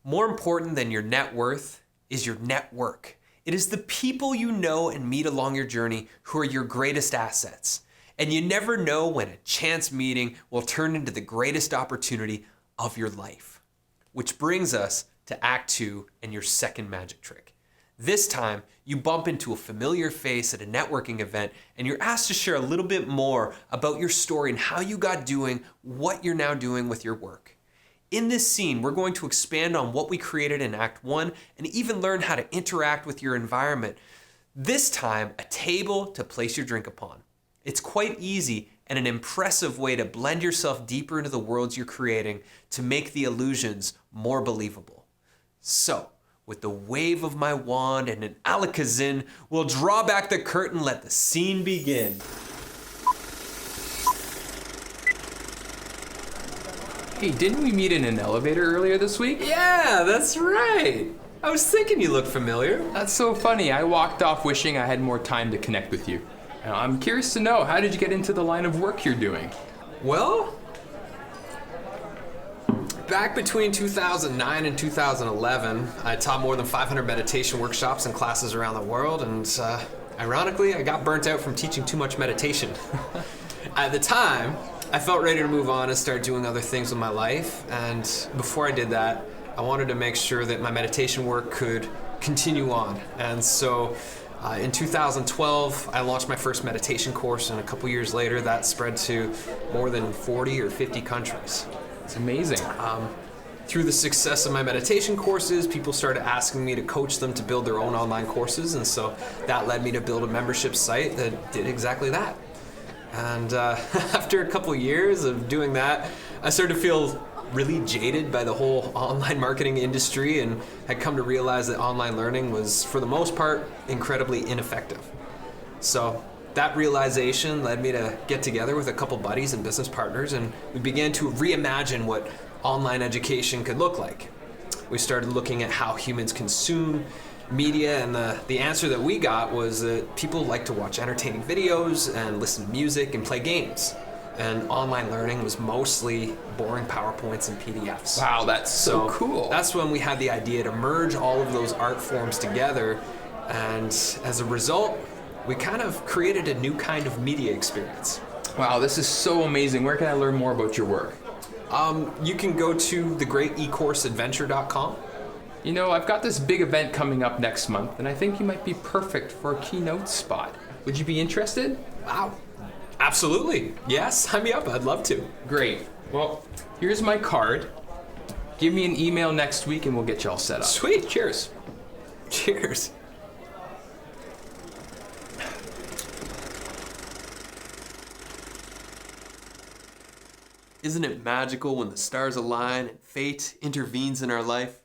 More important than your net worth is your network. It is the people you know and meet along your journey who are your greatest assets. And you never know when a chance meeting will turn into the greatest opportunity of your life. Which brings us to Act 2 and your second magic trick. This time, you bump into a familiar face at a networking event and you're asked to share a little bit more about your story and how you got doing what you're now doing with your work. In this scene, we're going to expand on what we created in Act 1 and even learn how to interact with your environment. This time, a table to place your drink upon. It's quite easy and an impressive way to blend yourself deeper into the worlds you're creating to make the illusions more believable. So, with the wave of my wand and an alakazam, we'll draw back the curtain, let the scene begin. Hey, didn't we meet in an elevator earlier this week? Yeah, that's right. I was thinking you looked familiar. That's so funny. I walked off wishing I had more time to connect with you. Now, I'm curious to know, how did you get into the line of work you're doing? Well, back between 2009 and 2011, I taught more than 500 meditation workshops and classes around the world, and ironically, I got burnt out from teaching too much meditation. At the time, I felt ready to move on and start doing other things with my life, and before I did that, I wanted to make sure that my meditation work could continue on. And so in 2012, I launched my first meditation course, and a couple years later, that spread to more than 40 or 50 countries. It's amazing. Through the success of my meditation courses, people started asking me to coach them to build their own online courses, and so that led me to build a membership site that did exactly that. And after a couple years of doing that, I started to feel really jaded by the whole online marketing industry and had come to realize that online learning was, for the most part, incredibly ineffective. So that realization led me to get together with a couple buddies and business partners, and we began to reimagine what online education could look like. We started looking at how humans consume media, and the answer that we got was that people like to watch entertaining videos and listen to music and play games. And online learning was mostly boring PowerPoints and PDFs. Wow, that's so cool. That's when we had the idea to merge all of those art forms together, and as a result, we kind of created a new kind of media experience. Wow, this is so amazing. Where can I learn more about your work? You can go to thegreatecourseadventure.com. You know, I've got this big event coming up next month, and I think you might be perfect for a keynote spot. Would you be interested? Wow. Absolutely. Yes, sign me up. I'd love to. Great. Well, here's my card. Give me an email next week and we'll get you all set up. Sweet. Cheers. Cheers. Isn't it magical when the stars align and fate intervenes in our life?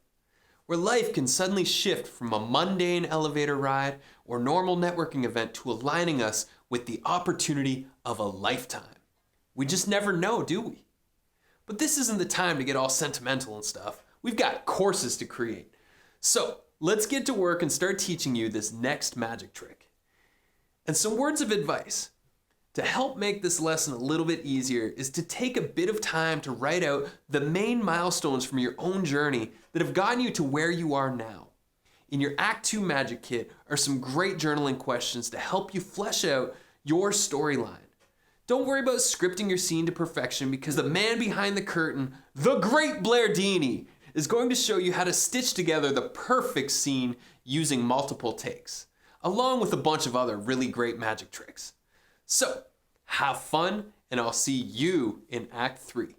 Where life can suddenly shift from a mundane elevator ride or normal networking event to aligning us with the opportunity of a lifetime. We just never know, do we? But this isn't the time to get all sentimental and stuff. We've got courses to create. So let's get to work and start teaching you this next magic trick. And some words of advice to help make this lesson a little bit easier is to take a bit of time to write out the main milestones from your own journey that have gotten you to where you are now. In your Act 2 Magic Kit are some great journaling questions to help you flesh out your storyline. Don't worry about scripting your scene to perfection, because the man behind the curtain, the great Blair Deeney, is going to show you how to stitch together the perfect scene using multiple takes, along with a bunch of other really great magic tricks. So, have fun, and I'll see you in Act 3.